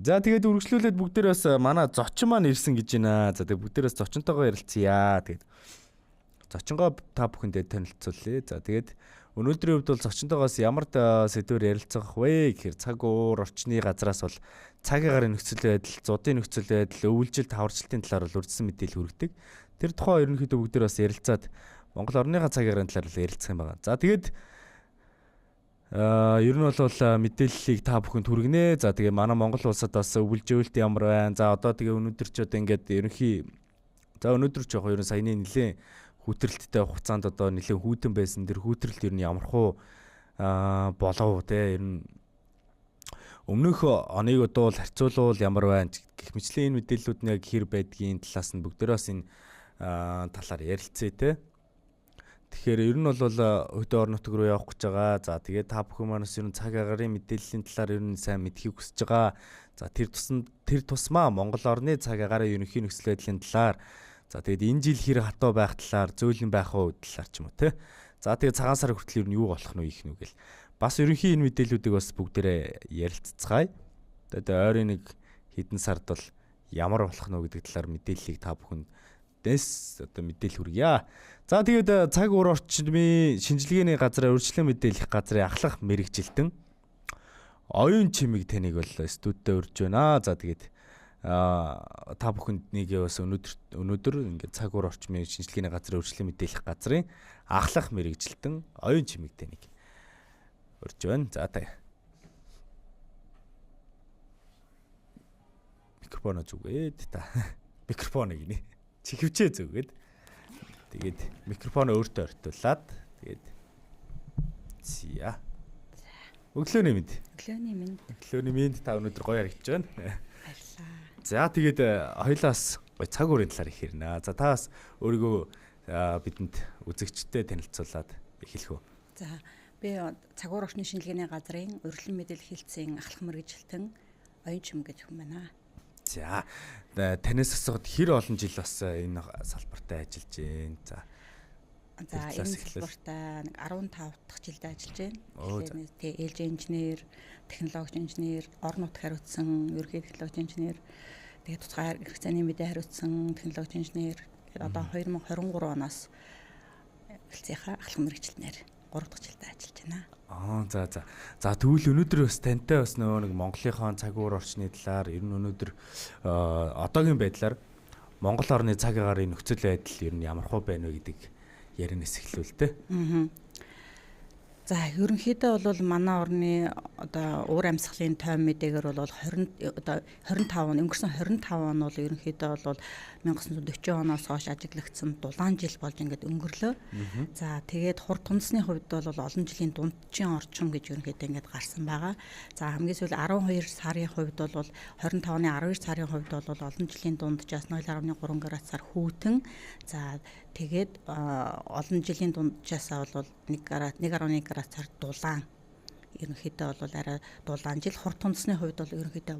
За тэгээд үргэлжлүүлээд бүгдээрээс манай зочин маань ирсэн гэж байна. За тэгээд бүгдээрээс зочинтойгоо ярилцъя. Тэгээд зочингоо та бүхэндээ танилцуулъя. За тэгээд өнөөдрийн хувьд бол зочинтойгоос ямар сэдвээр ярилцах вэ гэхээр цаг уур орчны газраас бол цагийн гарын нөхцөл байдал, зуудын нөхцөл байдал, өвөлжил таварчлалтын талаар бол урьдчилан мэдээлэл хүргэдэг. Тэр тухай ерөнхийдөө бүгдээрээс ярилцаад Монгол орныхаа цагийн гарын талаар ярилцах юм байна. За тэгээд ер нь бол мэдээллийг та бүхэнд хүргэнэ. За тэгээ манай Монгол улсад бас өвөлжөөлт ямар байна. За одоо тэгээ өнөөдөр ч одоо ингээд өнөөдөр ч яг ерөн саяны нэлээд хүүтрэлттэй хугацаанд одоо нэлээд хүүтэн байсан. Тэр хүүтрэлт ер нь ямархуу болов те ер нь өмнөх оныг одоо бол харьцуулбал ямар байна гэх мэтлэн энэ мэдээллүүд нь яг хэр байдгийн талаас нь бүгдээрээс энэ талаар ярилцъя те. Тэгэхээр ер нь бол хөдөө орон нутаг руу явах гэж байгаа. За тэгээд та бүхэн манаас ер нь цаг агарын мэдээллийн талаар ер нь сайн мэдхийг хүсэж байгаа. За тэр тусмаа Монгол орны цаг агарын ерөнхий нөхцөл байдлын талаар за тэгээд энэ жил хэр хатуу байх талаар зөөлөн байх уу талаар ч юм уу те. За тэгээд цагаан сар хүртэл ер нь юу болох нь ийх нү гэл. Бас ерөнхий энэ мэдээллүүдийг бас бүгдээрээ ярилццгаая. Тэгээд ойрын нэг хэдэн сард бол ямар болох нь гэдэг талаар мэдээллийг та бүхэнд одоо мэдээлэл хүргье. За тэгээд цаг уур орчмын шинжилгээний газраа урьдчилан мэдээлэх газрын ахлах мэрэгжилтэн оюун чимэг таныг бол студидд урьж байна. За тэгээд та бүхэнд нэг бас өнөөдөр ингээд цаг уур орчмын шинжилгээний газрын урьдчилан мэдээлэх газрын ахлах мэрэгжилтэн оюун чимэг таныг урьж байна. За та микрофон зүгээд та микрофоныг нэ чихвчээ зүгээд тэгээд микрофон өөртөө ортуулаад тэгээд зя. Өглөөний мэнд. Өглөөний мэнд та өнөөдөр гоё харагдаж байна. Баярлалаа. За тэгээд хоёлаас гоё цаг уурын талаар их хэрнэ. За таас өөрийгөө бидэнд үзэгчтэй танилцуулаад эхэлэх үү. За би цаг уур орчны шинжилгээний газрын урьдчилан мэдээлэл хэлтсийн ахлах мэрэгжилтэн оюун чимэг гэж хүн байна. За танаас асууад хэр олон жил бас энэ салбарт ажиллаж байна. За энэ салбарт 15 дахь жилдээ ажиллаж байна. Тэгээ ээлж инженер, технологи инженер, орон нутаг хариуцсан, ерөнхий технологи инженер, тэгээ тусгай хэрэгцээний мэдээ хариуцсан технологи инженер. Тэгээд одоо 2023 оноос хэлцээхаа ахлах мэрэгжилтнээр 3 дахь жилдээ ажиллаж байна. За тэгвэл өнөөдөр бас тантай бас нөгөө нэг Монголынхон цаг уур орчны талаар ер нь өнөөдөр одоогийн байдлаар Монгол орны цаг агарын нөхцөл байдал ер нь ямар хөө байна вэ гэдэг ярианаас эхлэв л дээ. За ерөнхийдөө бол манай орны одоо уур амьсгалын тойм мэдээгээр бол 25 өнгөрсөн 25 он бол ерөнхийдөө бол 1940 оноос хойш ажиглагдсан дулаан жил болж ингээд өнгөрлөө. За тэгээд хурд тундсны хувьд бол олон жилийн дундчин орчим гэж ерөнхийдөө ингээд гарсан байгаа. За хамгийн сүүл 12 сарын хувьд бол 25-ны 12 сарын хувьд бол олон жилийн дунджаас 0.3 градусаар хүйтэн. За тэгээд олон жилийн дунджаасаа бол 1.1 градусаар дулаан. Ерөнхийдөө бол арай дулаан жил, хурд тундсны хувьд бол ерөнхийдөө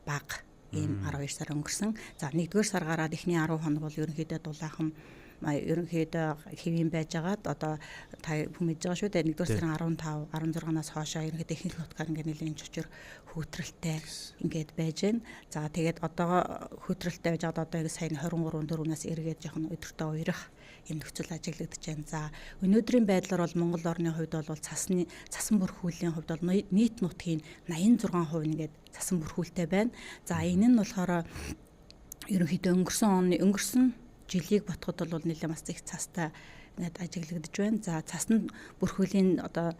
бага ийм 12 сар өнгөрсөн. За 1-р сар гараад эхний 10 хоног бол ерөнхийдөө дулаахан ерөнхийдөө хэвийн байж байгаад одоо та хүмүүс мэдж байгаа шүү дээ. 1-р сарын 15, 16-наас хоошоо ерөнхийдөө ихэнх нутгаар ингээд нэлийн чөчөр хүүтрэлтэй ингээд байж байна. За тэгээд одоо хүүтрэлтэй байж байгаа одоо сая 23-4-наас эргээд жоохон өдөртөө уурах юм нөхцөл ажиглагдаж байна. За өнөөдрийн байдлаар бол Монгол орны хувьд бол цасан бүрхүүлийн хувьд бол нийт нутгийн 86% нэгээд цасан бүрхүүлтэй байна. За энэ нь болохоор ерөнхийдөө өнгөрсөн жилийг ботход бол нэлээд бас их цастай ингээд ажиглагдаж байна. За цасны бүрхүүлийн одоо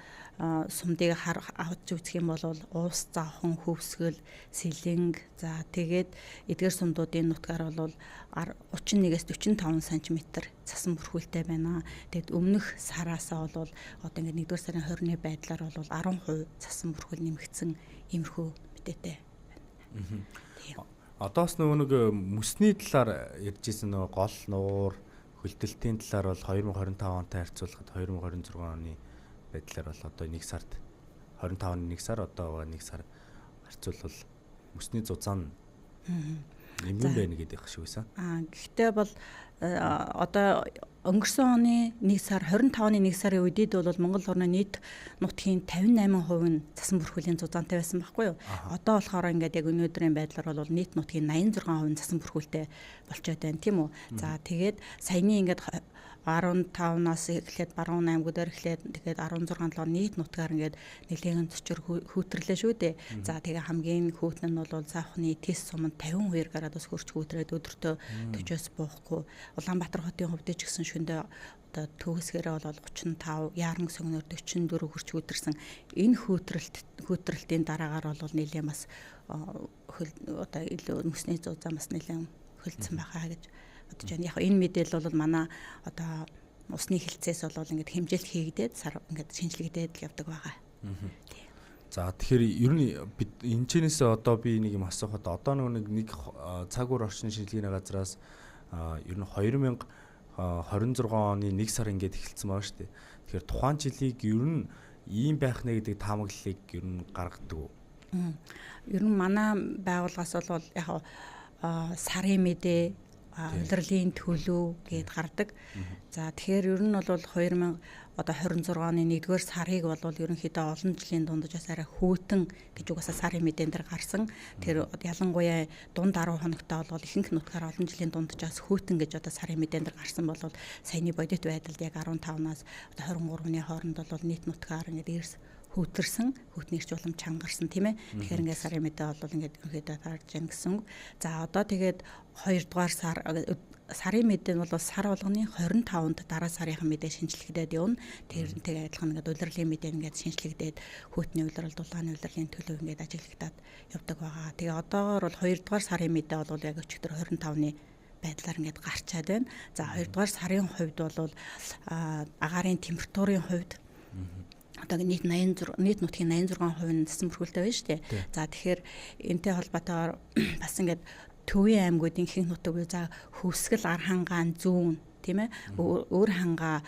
сумдыг авч үзэх юм бол уус, завхан, хөвсгөл, сэлэнг, за тэгээд эдгээр сумдуудын нутгаар бол 31-ээс 45 см цасан бүрхүүлтэй байна. Тэгэд өмнөх сараасаа бол одоо ингээд 1-р сарын 20-ны байдлаар бол 10% цасан бүрхүүл нэмэгдсэн иймэрхүү мэдээтэй байна. Одоос нөгөө мөсний талаар ярьжсэн нөгөө гол нуур хөлтөлтийн талаар бол 2025 онтой харьцуулахад 2026 оны байдлаар бол одоо 1 сард 25 оны 1 сар одоо 1 сар харьцуулбал мөсний зузаан нэмэн байна гэдэг шиг байсан. Гэхдээ бол одоо өнгөрсөн оны 1 сар 25 оны 1 сарын үедээ бол Монгол орны нийт нутгийн 58% нь цасан бүрхүүлийн зузаантай байсан байхгүй юу? Одоо болохоор ингээд яг өнөөдрийн байдлаар бол нийт нутгийн 86% нь цасан бүрхүүлтэй болчиход байна тийм үү? За тэгээд саяны ингээд 15-наас эхлээд баруун аймагуудаар эхлээд тэгээд 16 долоо нийт нутгаар ингээд нэлээдэн төчөр хүүтрлээ шүү дээ. За тэгээ хамгийн хүүтэн нь бол заахны тест суманд 52 градус хүрч хүүтрээд өдөртөө 40-оос буухгүй. Улаанбаатар хотын хувьд ч гэсэн шөндөө одоо төгсгээрээ бол 35, Яаран согноор 44 хүрч хүүтэрсэн. Энэ хүүтрэлтийн дараагаар бол нэлээд бас одоо илүү мөсний зузаан бас нэлээд хөлдсөн байхаа гэж бодож байна. Яг энэ мэдээлэл бол манай одоо усны хилцээс бол ингээд хэмжээлт хийгдээд сар ингээд шинжилэгдээд л явдаг байгаа. За тэгэхээр ер нь бид энэ чэнээс одоо би нэг юм асуухад одоо нэг цаг үр орчны шинжилгээний газраас ер нь 2026 оны 1 сар ингээд эхэлсэн байгаа шүү дээ. Тэгэхээр тухайн жилийг ер нь ийм байх нэ гэдэг таамаглалыг ер нь гаргадаг уу? Ер нь манай байгууллагаас бол яг сарын мэдээ улирлын төлөв гээд гардаг. За тэгэхээр ер нь бол 2026 оны 1-р сарыг бол ерөнхийдөө олон жилийн дундаж арай хүүтэн гэж угаасаа сарын мэдээн дээр гарсан. Тэр ялангуяа дунд 10 хоногтой бол ихэнх нутгаар олон жилийн дундажаас хүүтэн гэж одоо сарын мэдээн дээр гарсан бол саяны бодит байдалд яг 15-наас 23-ны хооронд бол нийт нутгаар ингээд эрс хүүтэрсэн, хүүтний эрч улам чангарсан тийм ээ. Тэгэхээр ингээд сарын мэдээ бол ингээд ерөнхийдөө тарж яана гэсэн. За одоо тэгээд 2 дугаар сарын мэдээ нь бол сар болгоны 25-нд дараа сарынхан мэдээ шинжилэгдээд явна. Тэрнтэй адилхан ингээд улирлын мэдээ ингээд шинжилэгдээд хүүтний улирал, дулааны улирлын төлөв ингээд ажиглагдаад явдаг байгаа. Тэгээ одоогоор бол 2 дугаар сарын мэдээ бол яг өчигдөр 25-ны байдлаар ингээд гарчаад байна. За 2 дугаар сарын хувьд бол агаарын температурын хувьд одоо нийт нутгийн 86% нь цасан бүрхүүлтэй байна шүү дээ. За тэгэхээр энэтэй холбоотойгоор бас ингээд төвийн аймагуудын ихэнх нутаг буюу за Хөвсгөл, Архангаан, Зүүн тийм ээ Өөр хангаа,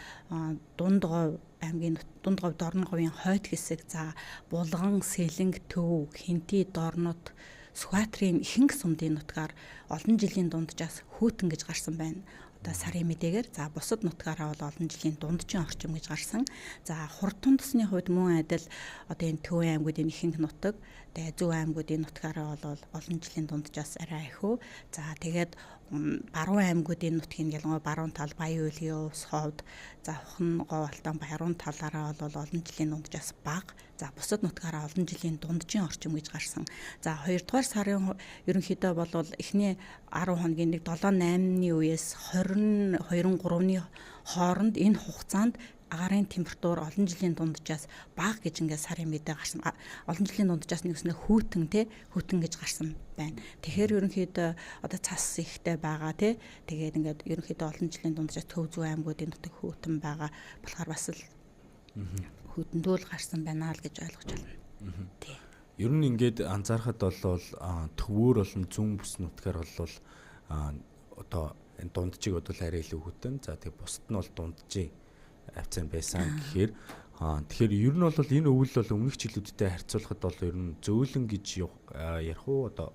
Дундгов аймгийн Дундгов, Дорноговын хойд хэсэг, за Булган, Сэлэнг, Төв, Хинти, Дорнот, Сүхбаатарын ихэнх сумдын нутгаар олон жилийн дунджаас хүүтэн гэж гарсан байна. Сарын мэдээгээр за бусад нутгаараа бол олон жилийн дунджийн орчим гэж гарсан. За Хурдан тосны хувьд мөн адил одоо энэ төвийн аймагуудын ихэнх нутаг, тэгээ Зөв аймагуудын нутгаараа бол олон жилийн дунджаас арай ихүү. За тэгээд баруун аймагуудын нутгийн ялангуяа баруун тал Баян Үйлгийн Өвс, Ховд, за Хухан, Говалтан баруун талаараа бол олон жилийн дунджаас бага. За бусад нутгаараа олон жилийн дунджийн орчим гэж гарсан. За 2 дугаар сарын ерөнхийдөө бол эхний 10 хоногийн 7-8-ны үеэс 22-3-ны хооронд энэ хугацаанд агаарын температур олон жилийн дунджаас бага гэж ингээд сарын мэдээ гарсан. Олон жилийн дунджаас нэгснээ хүүтэн гэж гарсан байна. Тэгэхээр ерөнхийдөө одоо цас ихтэй байгаа тий. Тэгээд ингээд ерөнхийдөө олон жилийн дунджаас Төв Зөв аймагуудын нутаг хүүтэн байгаа болохоор бас л хүүтэндүүл гарсан байна л гэж ойлгож байна. Тий. Ер нь ингээд анзаархад бол төвөр болон зүүн бүс нутгаар бол одоо энэ дунджийг бол арай илүү хүүтэн. За тэгээ бусад нь бол дунджийн авцсан байсан гэхээр тэгэхээр ер нь бол энэ өвөл бол өмнөх жилүүдтэй харьцуулахад бол ер нь зөөлөн гэж ярих уу одоо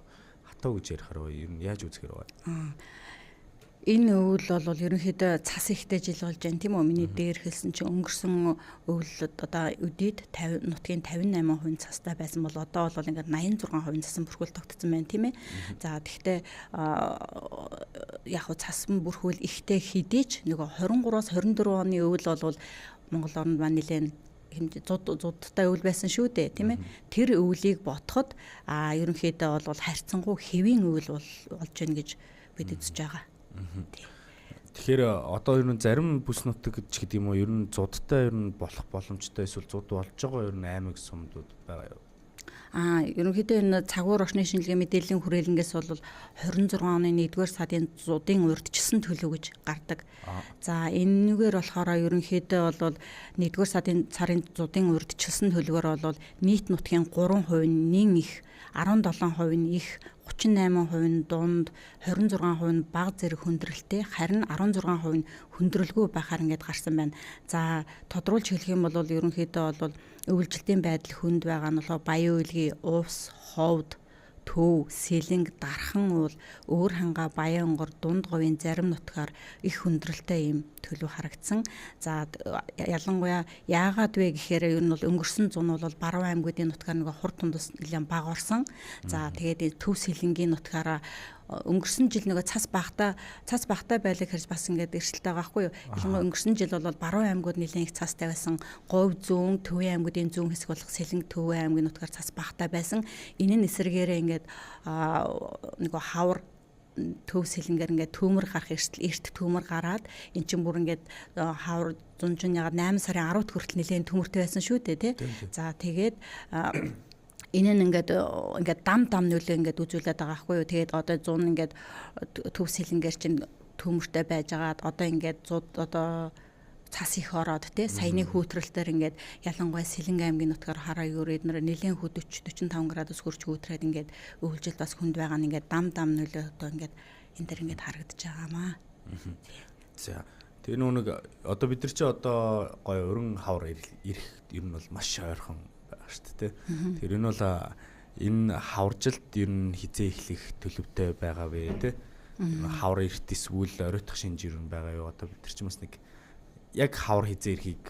хатуу гэж ярихаар уу ер нь яаж үзэхэр вэ? Энэ өвөл бол ерөнхийдөө цас ихтэй жил болж байна тийм үү? Миний дээр хэлсэн чинь өнгөрсөн өвлөд одоо өдийд нутгийн 58% цастай байсан бол одоо бол ингээд 86% цасан бүрхүүл тогтсон байна тийм ээ. За тэгвэл яг цасан бүрхүүл ихтэй хэдийч нөгөө 23-аас 24 оны өвөл бол Монгол орнд маань нэлээд зудтай өвөл байсан шүү дээ тийм ээ. Тэр өвлийг ботход ерөнхийдөө бол харьцангуй хэвийн өвөл болж байна гэж бид үзэж байгаа. Тэгэхээр одоо ер нь зарим бүс нутаг ч гэдэг юм уу ер нь зудтай ер нь болох боломжтой эсвэл зуд болж байгаа ер нь аймаг сумдууд байгаа юу? Ерөнхийдөө энэ цагуур орчны шинжилгээ мэдээллийн хүрээлэнгээс бол 26 оны 1-р сарын зуудын урьдчилсан төлөв гэж гардаг. За энэгээр болохоор ерөнхийдөө бол 1-р сарын зуудын урьдчилсан төлөвөөр бол нийт нутгийн 3% нэн их, 17% нь их, 38% нь дунд, 26% нь бага зэрэг хүндрэлтэй, харин 16% нь хүндрэлгүй байхаар ингээд гарсан байна. За тодруулж хэлэх юм бол ерөнхийдөө бол өвөлжилтийн байдал хүнд байгаа нь Баян Үйлгийн Увс, Ховд, төв, сэлэнг, дархан уул, өөр ханга, баян онгор, дунд говийн зарим нутгаар их хүндрэлтэй юм төлөв харагдсан. За ялангуяа яагаад вэ гэхээр ер нь бол өнгөрсөн зун бол Баруун аймагуудын нутгаар нэг хурд тундас нэлээд бага орсон. За тэгээд төв сэлэнгийн нутгаараа өнгөрсөн жил нөгөө цас багтаа байлаг хэрж бас ингээд эрсдэлтэй байгаа байхгүй юу. Ялангуяа өнгөрсөн жил бол Баруун аймагуд нэлээд их цастай байсан. Говь зүүн, Төвийн аймагуудын зүүн хэсэг болох Сэлэнг Төвийн аймгийн нутгаар цас багтаа байсан. Энэ нь эсрэгээрээ ингээд нөгөө хавар төв сэлэнгээр ингээд төмөр гарах эрт төмөр гараад эн чинь бүр ингээд хавар зунжин ягаад 8 сарын 10-д хүртэл нэлээд төмөртэй байсан шүү дээ тий. За тэгээд энэ нь ингээд дам нөлөө ингээд үзүүлээд байгаа байхгүй юу. Тэгээд одоо 100 ингээд төв сэлэнгээр чинь төмөртэй байжгаад одоо ингээд одоо цас их ороод тий саяны хүүтрэлтээр ингээд ялангуяа Сэлэнг аймгийн нутгаар хараа юурээд нэр нэлээд 40-45 градус хүрч хүүтрээд ингээд өвлжил бас хүнд байгаа нь ингээд дам нөлөө одоо ингээд энэ төр ингээд харагдаж байгаамаа. За тэр нүг одоо бид нар чи одоо гой өрн хавар ирэх ер нь бол маш ойрхон байгаа шүү дээ. Тэр нь бол энэ хаваржилт ер нь хизээ эхлэх төлөвтэй байгаа вэ тий. Хавар эрт эсвэл оройтох шинж ер нь байгаа юу одоо бид нар ч бас нэг яг хавар хизээ ирэхийг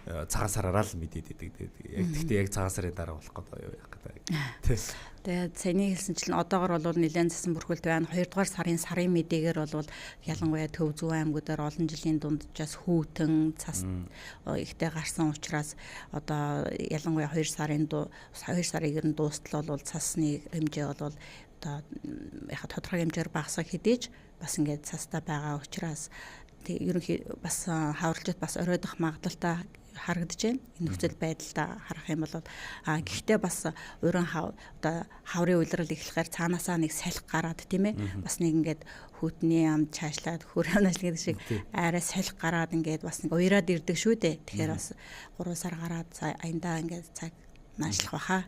цагаан сараараа л мэдээд идэг. Яг тэгтээ яг цагаан сарын дараа болох гэдэг юу яах гэдэг. Тэгээд саяны хэлсэнчлэн одоогор бол нэлээд цасан бүрхэлт байна. 2 дугаар сарын мэдээгээр бол ялангуяа Төв Зүүн аймагуудаар олон жилийн дунджаас хүүтэн цас ихтэй гарсан учраас одоо ялангуяа 2 сарын ер нь дуустал бол цасны хэмжээ бол одоо яхад тодорхой хэмжээр багасах хэдийж бас ингээд цастай байгаа учраас ерөнхий бас хавралжид бас оройдох магадлалтай харагдаж байна. Энэ нөхцөл байдалтай харах юм бол гэхдээ бас уран одоо хаврын уйлрал эхлэхээр цаанаасаа нэг салхи гараад тийм ээ бас нэг ингээд хүүтний ам цаашлаад хөр амнаас гэдэг шиг арай салхи гараад ингээд бас нэг уяраад ирдэг шүү дээ. Тэгэхээр бас 3 сар гараад аяндаа ингээд цаг наашлах баха.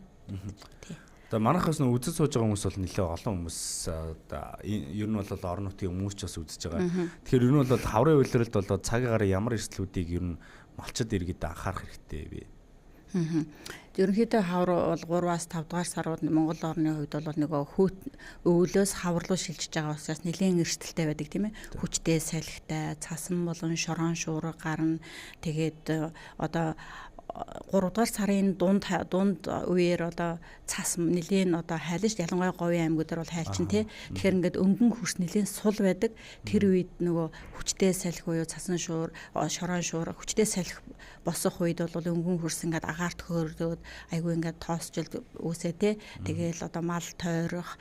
Тийм. Одоо манайхаас нөө үзэж сууж байгаа хүмүүс бол нэлээ олон хүмүүс ер нь бол орон нутгийн хүмүүс ч бас үзэж байгаа. Тэгэхээр ер нь бол хаврын уйлралд бол цагаагаар ямар эрсдлүүдийг ер нь малчид иргэд анхаарах хэрэгтэй вэ? Ерөнхийдөө хавар бол 3-аас 5 дугаар сарууд Монгол орны хувьд бол нөгөө өвлөөс хавар руу шилжиж байгаа учраас нэлээд эрсдэлтэй байдаг тийм ээ. Хүчтэй салхитай, цасан болон шорон шуурга гарна. Тэгээд одоо 3 дугаар сарын дунд үеэр одоо цас нэлийн одоо хайлж ялангуяа Говийн аймагуудаар бол хайлчин тий. Тэгэхээр ингээд өнгөн хөрс нэлийн сул байдаг. Тэр үед нөгөө хүчтэй салхи буюу цасан шорон шуур хүчтэй салхи босох үед бол өнгөн хөрс ингээд агаарт хөөрөөд айгүй ингээд тоосжилт үүсээ тий. Тэгээл одоо мал тойрох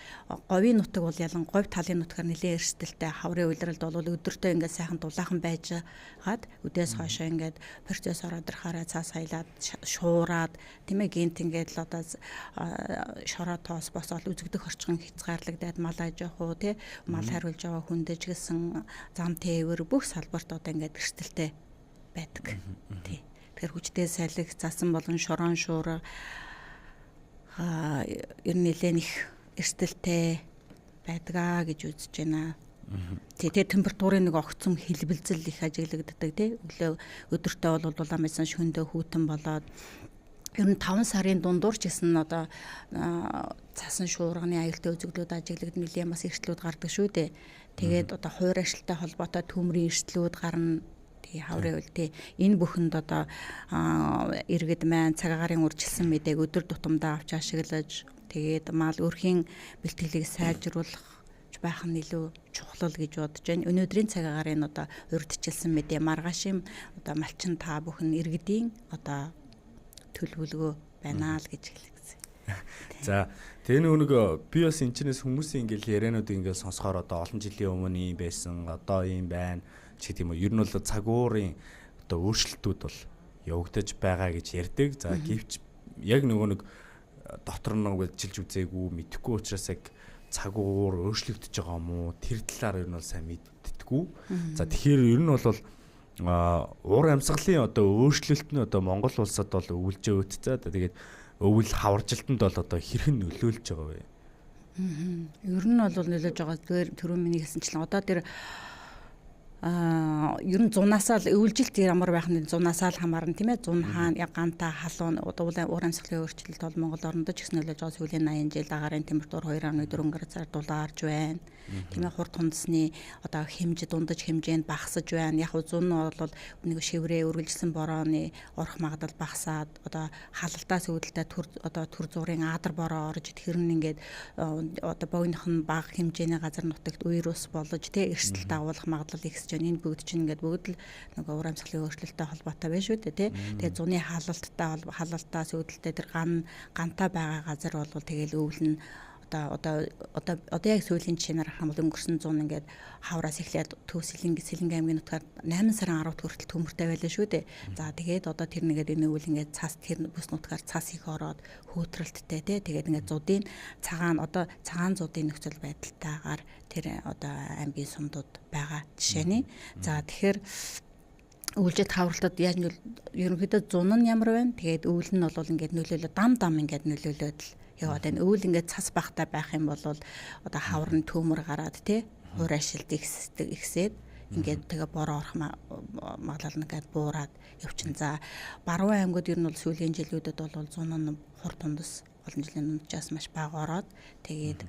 Говийн нутаг бол Говь талын нутгаар нэлийн эрсдэлтэй хаврын уйлралд бол өдөртөө ингээд сайхан дулаахан байжгаад өдөөс хойшоо ингээд процесс ороод ирхаараа цаас хайлаад шуураад тийм ээ гинт ингээд л одоо шороо тоос босоод үзэгдэх орчин хязгаарлагдаад мал аж явах уу тий мал хариулж байгаа хүндэж гисэн зам тээвэр бүх салбарт одоо ингээд эрсдэлтэй байдаг тий. Тэгэхээр хүчтэй салхи засан болон шорон шуурга ер нь нэлээд их эрсдэлтэй байдгаа гэж үзэж байна. Тэгээд температурын нэг огцом хэлбэлзэл их ажиглагддаг тий. Өдөртөө бол дулаан байсан шөндөө хүүтэн болоод ер нь 5 сарын дундуур ч гэсэн одоо цасан шуурганы аюултай үзэгдлүүд ажиглагдсан нэлээд бас эрсдлүүд гардаг шүү дээ. Тэгээд одоо хувийн ажилтай холбоотой төмрийн эрсдлүүд гарна. Хаврын уйл тий. Энэ бүхэнд одоо иргэд маань цагаагаар үржилсэн мэдээг өдөр тутамдаа авч ашиглаж тэгээд мал өрхийн бэлтгэлийг сайжруулах байх нь илүү чухал гэж бодож байна. Өнөөдрийн цагаагаар энэ одоо урьдчилсан мэдээ маргаашийн одоо малчин та бүхэн иргэдийн одоо төлөвлөгөө байна л гэж хэлсэн. За тэгээ нэг би бас энэчнээс хүмүүсийн ингээл ярианууд ингээл сонсохоор одоо олон жилийн өмнө юм байсан одоо юм байна ч гэдэм үү. Ер нь бол цагуурын одоо өөрчлөлтүүд бол явагдаж байгаа гэж ярьдаг. За гэвч яг нөгөө нэг дотор нь жилж үзээгүй мэдэхгүй учраас яг цагуур өөрчлөгдөж байгаа юм уу? Тэр талаар ер нь бол сайн мэддэггүй. За тэгэхээр ер нь бол уур амьсгалын одоо өөрчлөлт нь одоо Монгол улсад бол өвлжөө үтцээ. Тэгээд өвөл хаваржилтанд бол одоо хэрхэн нөлөөлж байгаа вэ? Ер нь бол нөлөөлж байгаа. Түрүү миний хэлсэнчлэн одоо тэр ер нь зунаасаа л өвлжилт ямар байх нь зунаасаа л хамаарна тийм ээ. Зун хаана ганта халуун уур амьсгалын өөрчлөлт бол Монгол орнод ч гэсэн нөлөөж байгаа сүүлийн 80 жил агаарын температур 2.4 градусаар дулаарж байна. Тийм ээ, хурд хүнсний одоо хэмжээ дундаж хэмжээнд багасж байна. Яг зун нь бол нэг шиврээ үргэлжилсэн борооны орох магадлал багасаад одоо халалтаас үүдэлтэй төр зургийн адар бороо орж тэр нь ингээд одоо богиных нь бага хэмжээний газар нутагт вирус болж тий эрсдэл дагуулах магадлал ихсэж байна. Энэ бүгд чинь ингээд бүгд л нөгөө уур амьсгалын өөрчлөлттэй холбоотой байна шүү дээ тий. Тэгээ зуны халалтаас үүдэлтэй тэр ганта байгаа газар бол тэгэл өвлөн одоо яг сүүлийн жишээнээр харах юм бол өнгөрсөн 100 ингээд хавраас эхлээд Төв Сэлэнгийн аймгийн нутгаар 8 сарын 10-д хүртэл төмөртэй байлаа шүү дээ. За тэгээд одоо тэр нэгээд энэ үйл ингээд цас тэр бүс нутгаар цас их ороод хөөтрөлттэй тий. Тэгээд ингээд зуудын цагаан зуудын нөхцөл байдалтайгаар тэр одоо аймгийн сумдууд байгаа жишээний. За тэгэхээр өвлжид хавралтад яаж ерөнхийдөө зун нь ямар байна? Тэгээд өвөл нь бол ингээд нөлөөлөө дам ингээд нөлөөлөөд л яваад байна. Өвөл ингээд цас багтай байх юм бол одоо хавар нь төмөр гараад тий хуур ашилт ихсээд ингээд тэгээ бороо орох магадлал нэгээд буураад явчихна. За баруун аймагуд ер нь бол сүүлийн жилүүдэд бол зун нь хурд тундас олон жилийн унжаас маш бага ороод тэгээд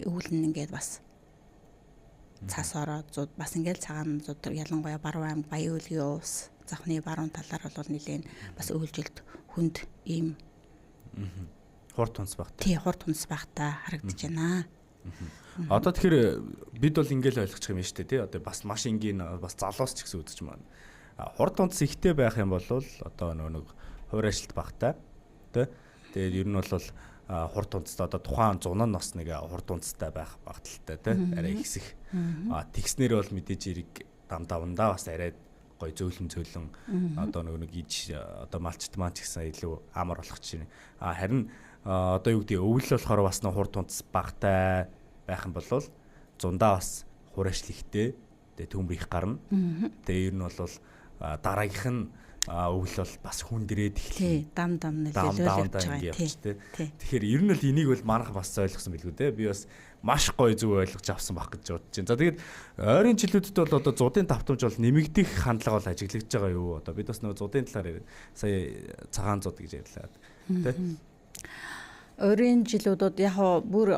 өвөл нь ингээд бас цас ороод бас ингээд цагаан зуд ялангуяа баруун аймаг Баян-Өлгийн ус завхны баруун талаар бол нэлийн бас өвлжилт хүнд ийм хурд тунс багтай. Тий, хурд тунс багтай харагдаж байна. Одоо тэгэхээр бид бол ингээл ойлгочих юм шүү дээ тий. Одоо бас маш энгийн бас залуус ч гэсэн үзэж байна. Хурд тунс ихтэй байх юм бол одоо нэг хувир ажилт багтай тий. Тэгээд ер нь бол хурд тунцтай одоо тухайн зун нь бас нэг хурд тунцтай байх багталтай тий. Арай ихсэх. Тэгснэр бол мэдээж эрэг дамдаа бас арай гой зөөлөн одоо нэг иж одоо малчт маань ч гэсэн илүү амар болох чинь. Харин одоо юу гэдэг өвөл болохоор бас нэг хурд тунц багтай байх юм бол зундаа бас хураашл ихтэй тэгээ төмөр их гарна. Тэгээ ер нь бол дараагийнх нь өвөл бол бас хүндрээд эхлэв. Дам нөлөөлөж байгаа тийм. Тэгэхээр ер нь л энийг бол манайх бас ойлгосон билгүй дээ. Би бас маш гоё зүг ойлгож авсан баг гэж бодож байна. За тэгээд ойрын жилүүдэд бол одоо зуудын давтамж бол нэмэгдэх хандлага бол ажиглагдж байгаа юу? Одоо бид бас нөгөө зуудын талаар сая цагаан зууд гэж ярьлаа. Тэ? Ойрын жилүүдэд яг бүр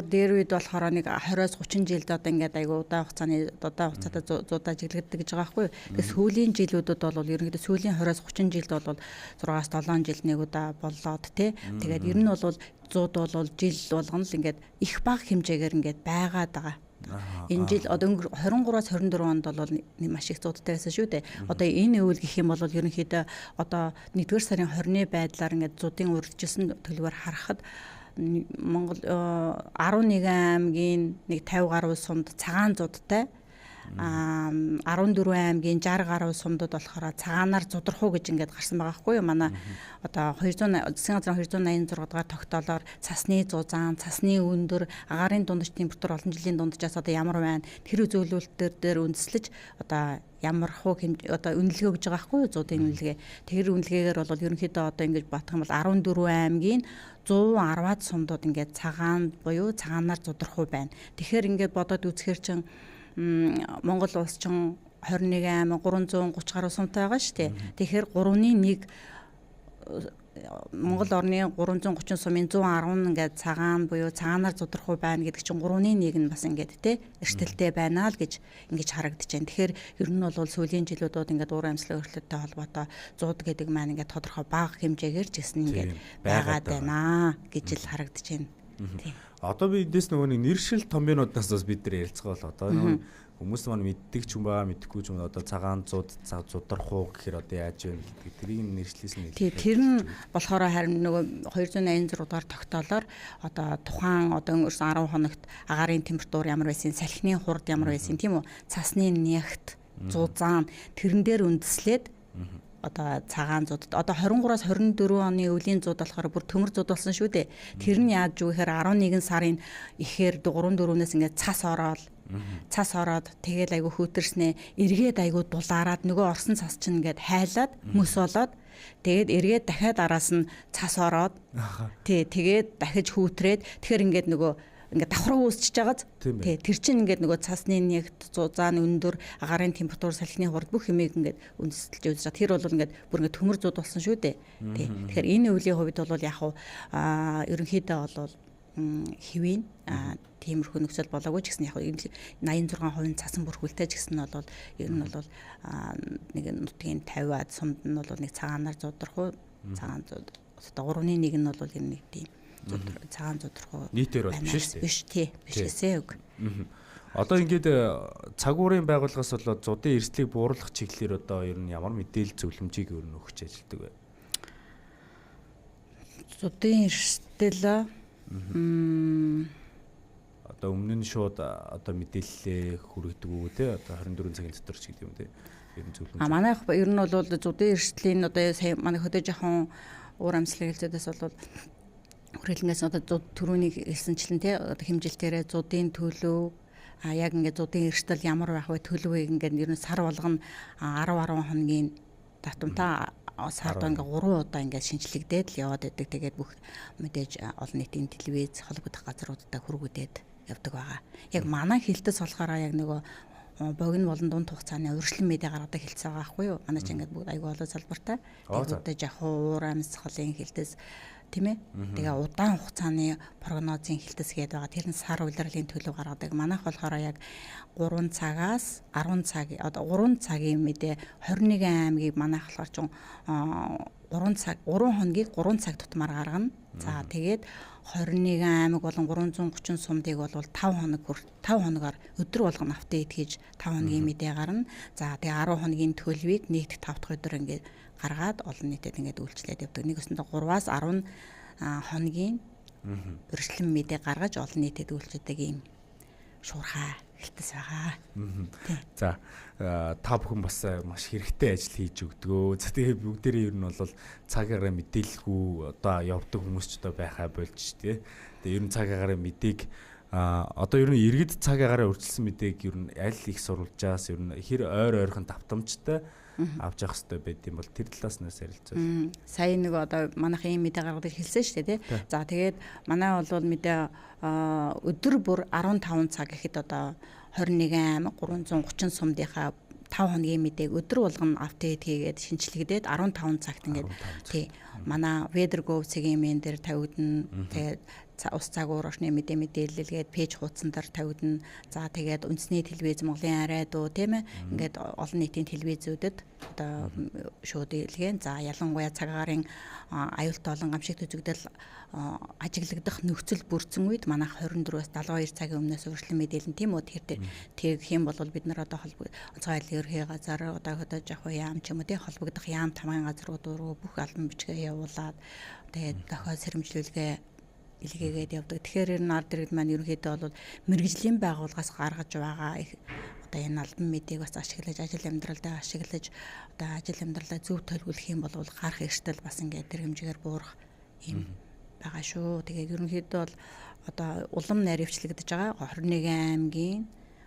дээр үед болохоор нэг 20-30 жилд одоо ингээд айгу удаан хугацаатай зуудаа ажиглагддаг гэж байгаа байхгүй. Тэгээд сүүлийн жилүүдэд бол ерөнхийдөө сүүлийн 20-30 жилд бол 6-7 жил нэг удаа боллоод тий. Тэгээд ер нь бол зууд бол жил болгоно л ингээд их бага хэмжээгээр ингээд байгаад байгаа. Энэ жил одоо 23-аас 24 онд бол маш их зуудтай байсан шүү дээ. Одоо энэ үйл гэх юм бол ерөнхийдөө одоо 1-р сарын 20-ны байдлаар ингээд зуудын үргэлжилсэн төлөвөөр харахад Монгол 11 аймгийн нэг 50 гаруй сумд цагаан зуудтай 14 аймгийн 60 гаруй сумдад болохоор цагаанаар зудрах уу гэж ингээд гарсан байгаа хгүй юу. Манай одоо засгийн газрын 286 дугаар тогтоолоор цасны зузаан, цасны өндөр, агаарын дундаж температур олон жилийн дунджаас одоо ямар байна? Тэр үзүүлэлтээр дээр үндэслэж одоо ямар хуу одоо үнэлгээ гэж байгаа хгүй юу, зуудын үнэлгээ. Тэр үнэлгээгээр бол ерөнхийдөө одоо ингэж батах юм бол 14 аймгийн 110-аад сумдууд ингээд цагаан буюу цагаанаар зудрах уу байна. Тэгэхээр ингээд бодоод үзэхэр чин Монгол улс чинь 21 аймаг 330 гаруй сумтай байгаа шүү дээ. Тэгэхээр 3-1 Монгол орны 330 сумын 110 ингээд цагаан буюу цагаанаар зудрах уу байна гэдэг чинь 3-1 нь бас ингээд тий эрсдэлтэй байна л гэж ингэж харагдаж байна. Тэгэхээр ер нь бол сүүлийн жилүүдэд ингээд уур амьсгалын өөрчлөлттэй холбоотой зууд гэдэг маань ингээд тодорхой бага хэмжээгээр ч гэсэн ингээд байгаад байна гэж л харагдаж байна. Тий. Одоо би эндээс нөгөө нэршил томьёонуудаас бас бид нар ярилцгаа бол одоо нөгөө хүмүүс маань мэддэг ч юм байгаа мэдхгүй ч юм одоо цагаан зудрах уу гэхээр одоо яаж вэ гэдэг тэрийг нэршлээс нь. Тий, тэр нь болохоор харин нөгөө 286 дугаар тогтоолоор одоо тухайн одоо өнгөрсөн 10 хоногт агаарын температур ямар байсан, салхины хурд ямар байсан тийм үү? Цасны нягт, зузаан тэрэн дээр үндэслээд одоо цагаан зууд одоо 23-аас 24 оны өвлийн зууд болохоор бүр төмөр зууд болсон шүү дээ. Тэр нь яаж юу гэхээр 11 сарын ихээр 3-4-өөс ингээд цас ороод тэгэл айгу хөөтөрснээ эргээд айгу дулаарад нөгөө орсон цас чинь ингээд хайлаад мөс болоод тэгээд эргээд дахиад араас нь цас ороод тэгээд дахиж хүүтрээд тэгэхээр ингээд нөгөө ингээд давхраг үүсчихэж байгааз. Тий. Тэр чинь ингээд нөгөө цасны нэгт зузааны өндөр, агарын температур, салхины хурд бүх юмыг ингээд үндэслэж үзэж байгаа. Тэр бол ингээд бүр ингээд төмөр зууд болсон шүү дээ. Тий. Тэгэхээр энэ үеийн хувьд бол яг ерөнхийдөө бол хэвийн тиймэрхүү нөхцөл болоогүй ч гэсэн яг 86% цасан бүрхүүлтэй ч гэсэн бол ер нь бол нэг нутгийн 50-аад сумд нь бол нэг цагаанаар зудрах уу цагаан зуд одоо 3-1 нь бол ер нь нэг тийм цагаан зудрах уу нийтээр бол биш шүү дээ. Биш тий. Биш гэсэн үг. Одоо ингээд цагуурын байгууллагаас болоод зуудын эрсдлийг бууруулах чиглэлээр одоо ер нь ямар мэдээлэл зөвлөмжийг ер нь өгч ажилладаг вэ? Зуудын эрсдэл одоо өмнө нь шууд одоо мэдээлэлээ хүргэдэг үү те одоо 24 цагийн дотор ч гэдэг юм те ер нь зөвлөмж. Манайх ер нь бол зуудын эрсдлийн одоо сая манай хөдөө жоохон уур амьсгалын хэлцүүдээс бол хүрээлэнгээс одоо зуд төрөнийг хэлсэнчлэн те одоо хэмжилтээрээ зуудын төлөв яг ингээд зуудын эрсдэл ямар байх вэ төлөвийг ингээд ер нь сар болгоно 10 хоногийн татамтаа сард ингээ 3 удаа ингээ шинжлэгдээд л яваад байдаг. Тэгээд бүх мэдээж олон нийтийн телевиз холбогдох газруудад хүргүүдэд явдаг байгаа. Яг манай хилтэс болохоор яг нөгөө богино болон дунд хугацааны урьдчилан медиа гаргадаг хилцээ байгаа байхгүй юу? Манай ч ингээ бүгд аюул болоо салбартай. Тэгээд яг уур амьсгалын хилтэс тийм ээ. Тэгээ удаан хугацааны прогнозын хилтэс гээд байгаа. Тэр нь сар улирлын төлөв гаргадаг. Манайх болохоор яг 3 цагаас 10 цаг одоо 3 цагийн мэдээ 21 аймгийг манайх болохоор ч 3 хоногийг 3 цаг тутмаар гаргана. За тэгээд 21 аймаг болон 330 сумдыг бол 5 хоногоор өдөр болгоно апдейт хийж 5 хоногийн мэдээ гарна. За тэгээ 10 хоногийн төлөвийг нэгд 5 дахь өдөр ингээд гаргаад олон нийтэд ингээд үйлчлээд явдаг. Нэг өсөндө 3-аас 10 хоногийн урьдчилан мэдээ гаргаж олон нийтэд үйлчлэдэг юм шуурхай хэлтэс байгаа. За та бүхэн бас маш хэрэгтэй ажил хийж өгдгөө. За тэгээ бүгдээрээ ер нь бол цагаараа мэдээлэлгүй одоо явдаг хүмүүс ч одоо байхаа болж тий. Тэгээ ер нь цагаараа мэдээг одоо ер нь иргэд цагаараа үржилсэн мэдээг ер нь аль их сурвалжаас ер нь хэр ойрхон давтамжтай авч явах хэрэгтэй байд юм бол тэр талаас нь ярилцвал. Сая нэг одоо манайх ийм мэдээ гаргадаг хэлсэн шүү дээ тий. За тэгээд манай бол мэдээ өдөр бүр 15 цаг гэхэд одоо 21 аймаг 330 сумдынхаа 5 хоногийн мэдээг өдөр болгоно апдейт хийгээд шинжилгээдээд 15 цагт ингээд тий манай Weather.gov-ийн мен дээр тавигдана. Тэгээд ус цагуур орчны мэдээлэлгээд пэйж хуудсан дээр тавигдана. За тэгээд үндэсний телевиз Монголын арайдуу тийм ээ ингээд олон нийтийн телевизүүдэд одоо шууд илгээн. За ялангуяа цагаарын аюултай олон гамшигт үзэгдэл ажиглагдах нөхцөл бүрдсэн үед манайх 24-аас 72 цагийн өмнөөс урьдчилан мэдээлэл тийм үү тэр хэм бол бид нар одоо онцгой айлын ерхий газар одоо хөдөөж авах яам ч юм уу тий холбогдох яам тамгын газрууд руу бүх албан бичгээ явуулаад тэгээд дохио сэрэмжлүүлгээ илгээгээд явдаг. Тэгэхээр энэ ард иргэд маань ерөнхийдөө бол мэрэгжлийн байгууллагаас гаргаж байгаа одоо энэ албан мэдээг бас ашиглаж ажил амьдралдаа ашиглаж одоо ажил амьдралаа зөв төлөвлөх юм бол гарах эрсдэл бас ингээд тэр хэмжээгээр буурах юм байгаа шүү. Тэгээд ерөнхийдөө бол одоо улам наривчлагдж байгаа 21 аймгийн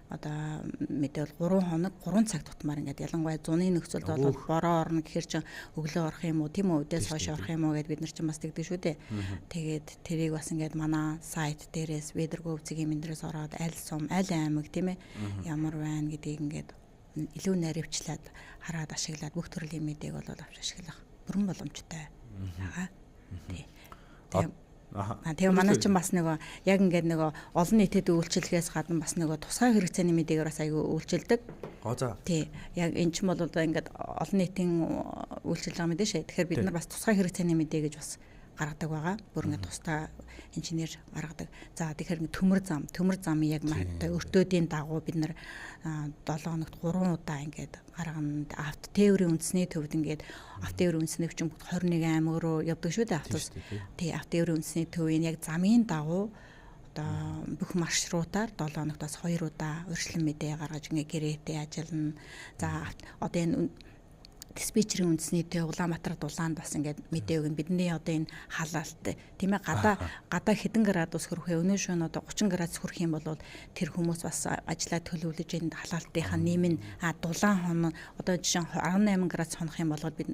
одоо мэдээ бол 3 хоног 3 цаг тутмаар ингээд ялангуяа зуны нөхцөлд бол бороо орно гэхэр чинь өглөө орох юм уу тийм үү өдөөс хойш орох юм уу гэд бид нар чинь бас тэгдэг шүү дээ. Тэгээд тэрийг бас ингээд манай сайт дээрээс Weather.gov-ийн мэдрээс ороод аль сум аль аймаг тийм ээ ямар байна гэдгийг ингээд илүү наривчлаад хараад ашиглаад бүх төрлийн мэдээг бол авч ашиглах бүрэн боломжтой байгаа. Тэгээ манай чинь бас нөгөө яг ингээд нөгөө олон нийтэд үйлчлэхээс гадна бас нөгөө тусгай хэрэгцээний мэдээгээр бас аягүй үйлчилдэг. Тий. Яг эн чинь бол одоо ингээд олон нийтийн үйлчилж байгаа мэдээ шээ. Тэгэхээр бид нар бас тусгай хэрэгцээний мэдээ гэж бас гаргадаг байгаа. Бүр ингээд тусдаа инженеэр гаргадаг. За тэгэхээр төмөр зам яг өртөөдийн дагуу бид нар 7 хоногт 3 удаа ингээд гаргана. Авто тээврийн үндэсний төвд ингээд авто тээврийн үндэсний төвчин 21 аймаг руу явдаг шүү дээ автобус. Тий авто тээврийн үндэсний төвийн яг замын дагуу одоо бүх маршрутаар 7 хоногт бас 2 удаа урьдчилан мэдээ гаргаж ингээд гэрээтэй ажиллана. За одоо энэ диспетчерийн үндэсний тэ Улаанбаатар дулаанд бас ингээд мэдээ өгнө. Бидний одоо энэ халаалт тийм ээ гадаа хэдэн градус хөрөх вэ? Өнөө шөнө одоо 30 градус хөрөх юм бол тэр хүмүүс бас ажиллаа төлөвлөж энэ халаалтынхаа нэмэн дулаан хоног одоо жишээ нь 18 градус хонох юм бол бид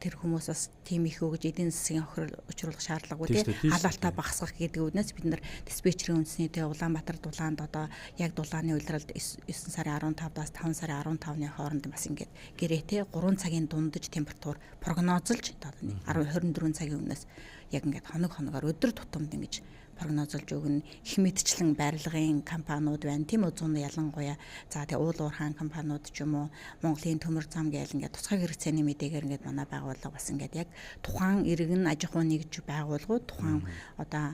тэр хүмүүс бас тийм их өгж эдийн засгийн учруулах шаардлагагүй тийм халаалтаа багасгах гэдэг үднээс бид нар диспетчерийн үндэсний тэ Улаанбаатар дулаанд одоо яг дулааны улиралд 9 сарын 15-аас 5 сарын 15-ны хооронд бас ингээд гэрээтэй 3 цагийн дундаж температур прогнозолж 24 цагийн өмнөөс яг ингээд хоногоор өдөр тутамд ингэж прогнозолж өгнө. Их мэдчлэн барилгын компаниуд байна. Тийм үү зүүн ялангуяа за тэгээ уул уурхайн компаниуд ч юм уу Монголын төмөр зам гээл ингээд тусгай хэрэгцээний мэдээгээр ингээд манай байгууллага бас ингээд яг тухайн иргэн аж ахуй нэгж байгууллагууд тухайн одоо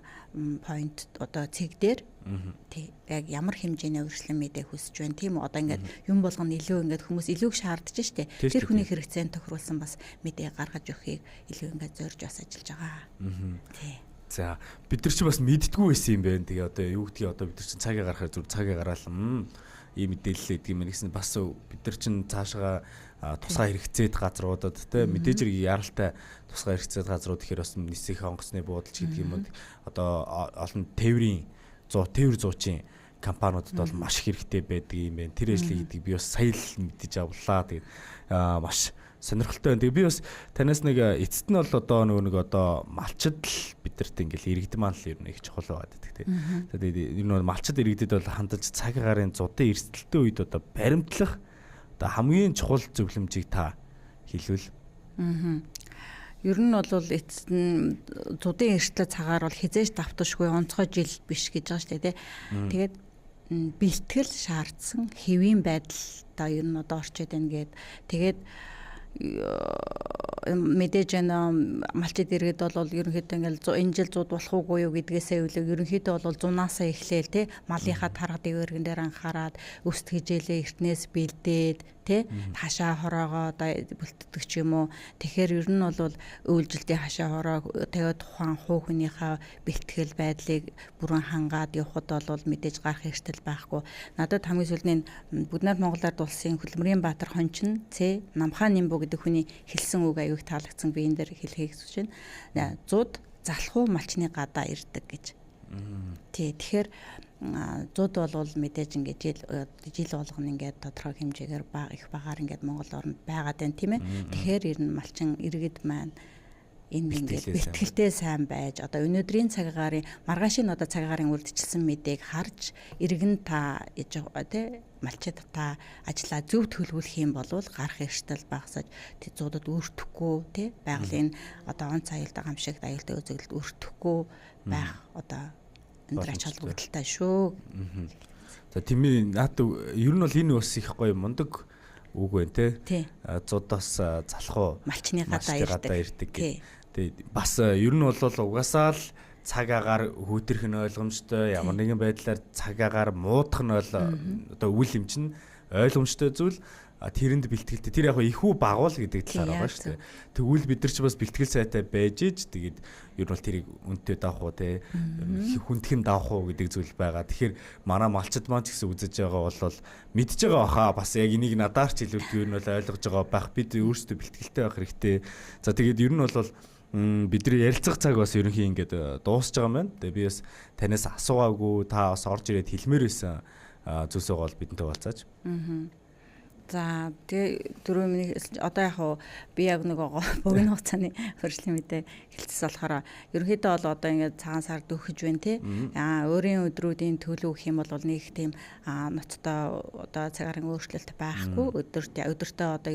point одоо цэг дээр тий яг ямар хэмжээний өршлөн мэдээ хүсэж байна. Тийм үү одоо ингээд юм болгоно илүү ингээд хүмүүс илүү шаардж штэ. Тэр хүний хэрэгцээнд тохируулсан бас мэдээ гаргаж өгөхийг илүү ингээд зорж бас ажиллаж байгаа. Тий. За бид нар чи бас мэддгүү байсан юм байна. Тэгээ одоо юу гэдгийг одоо бид нар чин цагаа гаргахаар зүр цагаа гараал ийм мэдээлэл өгдөг юм гэсэн бас бид нар чин цаашаа тусгай хэрэгцээд газруудад те мэдээж хэрэг яралтай тусгай хэрэгцээд газрууд гэхээр бас нисэх онгоцны буудалч гэдэг юм одоо олон тээврийн тээвэр зуучийн компаниудад бол маш их хэрэгтэй байдаг юм байна. Тэр ажлыг гэдэг би бас сая л мэдэж авлаа. Тэгээд маш сонирхолтой байна. Тэгээ би бас танаас нэг эцэст нь бол одоо нэг одоо малчид л бидэрт ингээл иргэдэм маань л ер нь их чухал байгаад байдаг тийм. Тэгээд ер нь малчид иргэдэд бол хандаж цаг агарын зуудын эрсдэлтэй үед одоо баримтлах одоо хамгийн чухал зөвлөмжийг та хэлвэл. Ер нь бол эцэст нь зуудын эрсдэл цагаар бол хизээж давташгүй онцгой жил биш гэж байгаа шүү дээ тийм. Тэгээд бэлтгэл шаардсан хэвийн байдал одоо ер нь одоо орчод байна гээд тэгээд мэдээж малчид иргэд бол ерөнхийдөө ингээл энэ жил зууд болох уугүй юу гэдгээсээ илүү ерөнхийдөө бол зунаасаа эхлээл те малынхаа тарга дэвэргэн дээр анхаарад өст хижээлээ эртнээс бэлдээд те хашаа хороогоо одоо бэлтдэг ч юм уу. Тэгэхээр ер нь бол үйлжилтийн хашаа хороо тэгээд тухайн хуу хүнийхээ бэлтгэл байдлыг бүрэн хангаад явхад бол мэдээж гарах эрсдэл байхгүй. Надад хамгийн сүүлний Буднаар Монголаар дулсын Хөдөлмөрийн Баатар хончин Ц Намхаа Нимбу гэдэг хүний хэлсэн үг аюуг таалагдсан би энэ дээр хэлхийг хүсэж байна. Зууд залхуу малчны гадаа ирдэг гэж. Тий тэгэхээр зууд бол мэдээж ингээд жил болгоно ингээд тодорхой хэмжээгээр их багаар ингээд Монгол орнд байгаад байна тийм ээ. Тэгэхээр ер нь малчин иргэд маань энэ ингээд бэлтгэлтэй сайн байж одоо өнөөдрийн цагаарын маргаашийн одоо цагаарын үрдчилсэн мэдээг харж иргэн та тий малчид та ажиллаа зөв төлөвлөх юм бол гарах эрсдэл багасаж тий зуудад өөртөхгүй тий байгалийн одоо онц аюултай гамшигт аюултай үзэгдэлд өөртөхгүй байх одоо энэ ач холбогдолтой шүү. За тийм наад ер нь бол энэ бас их гоё мундаг үг байна тий. Зуудаас залхуу малчны гадаа ирдэг гэх. Тэгээд бас ер нь бол угаасаа л цаг агаар хүүтэрх нь ойлгомжтой, ямар нэгэн байдлаар цаг агаар муудах нь бол одоо үйл юм чинь ойлгомжтой зүйл. Тэрэнд бэлтгэлтэй тэр яг ихүү багуул гэдэг талаар байгаа шүү дээ. Тэгвэл бид нар ч бас бэлтгэл сайтай байж иж тэгээд ер нь бол тэрийг үнэтэй давах уу те хүндхэн давах уу гэдэг зүйл байгаа. Тэгэхээр манай малчид маань ч гэсэн үзэж байгаа бол мэдж байгаа баха бас яг энийг надаар ч хэлүүлдэг ер нь бол ойлгож байгаа байх. Бид өөрсдөө бэлтгэлтэй байх хэрэгтэй. За тэгээд ер нь бол бидний ярилцах цаг бас ерөнхийн ингээд дуусж байгаа юм байна. Тэгээ би бас танаас асуугаагүй та бас орж ирээд хэлмээр байсан зүйлсээ бол бидэнтэй болцааж. За тэгээ 4 минут одоо яг би яг нэг богино хугацааны хөршлийн мэдээ хэлцээс болохоор ерөнхийдөө бол одоо ингээд цагаан сар дөхөж байна тий. Өөрийн өдрүүдийн төлөв гэх юм бол нэг тийм ноцтой одоо цагаарын өөрчлөлт байхгүй. Өдөртөө одоо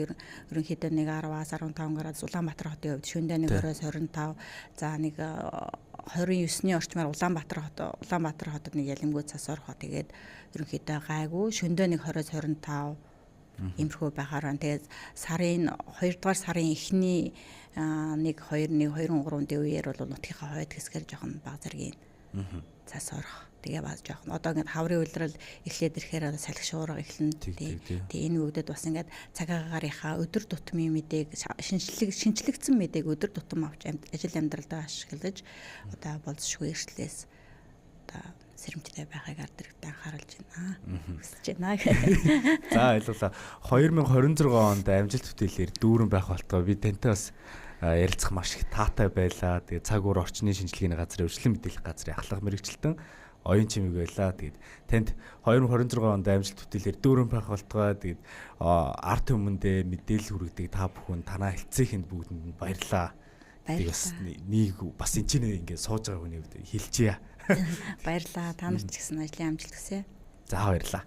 ерөнхийдөө нэг 10-аас 15 градус Улаанбаатар хотын хувьд шөнөдөө нэг 20-25 за нэг 29-ний орчмаар Улаанбаатар хотод нэг ялимгүй цас орох. Тэгээд ерөнхийдөө гайгүй шөнөдөө нэг 20-25 имерхүү байхаар байна. Тэгээд сарын 2 дугаар сарын эхний 1 2 3-ны үеэр бол нутгийнхаа хойд хэсгээр жоохон баг зэргийн цас орох. Тэгээ бааз жоохон одоо ингээд хаврын улирал эхлээд ирэхээр салхи шуурга эхэлнэ. Тэгээ энэ үгдэд бас ингээд цагаагаарынхаа өдөр тутмын мэдээг шинжлэгдсэн мэдээг өдөр тутам авч ажил амьдралдаа ашиглаж одоо болцшгүй эрслээс одоо сэрэмжтэй байхыг ард иргэдэд анхаарал харуулж байна. Хүсэж байна. За ойлголоо. 2026 онд амжилт бүтээлээр дүүрэн байх болтгоо би тантай бас ярилцах маш их таатай байлаа. Тэгээ цаг уурын орчны шинжилгээний газрын өршлөн мэдээлэх газрын ахлах мэрэгчлэн оюун чимэг байлаа. Тэгээд танд 2026 онд амжилт бүтээлээр дүүрэн байх болтгоо. Тэгээд арт өмнөдөө мэдээлэл хүргэдэг та бүхэн танаа хэлцээхэнд бүгдэнд нь баярлалаа. Тэгээд бас энэ ч ингээд сууж байгаа хүний хувьд хэлчихье. Баярлалаа. Та нарт ч гэсэн ажлын амжилт хүсье. За баярлалаа.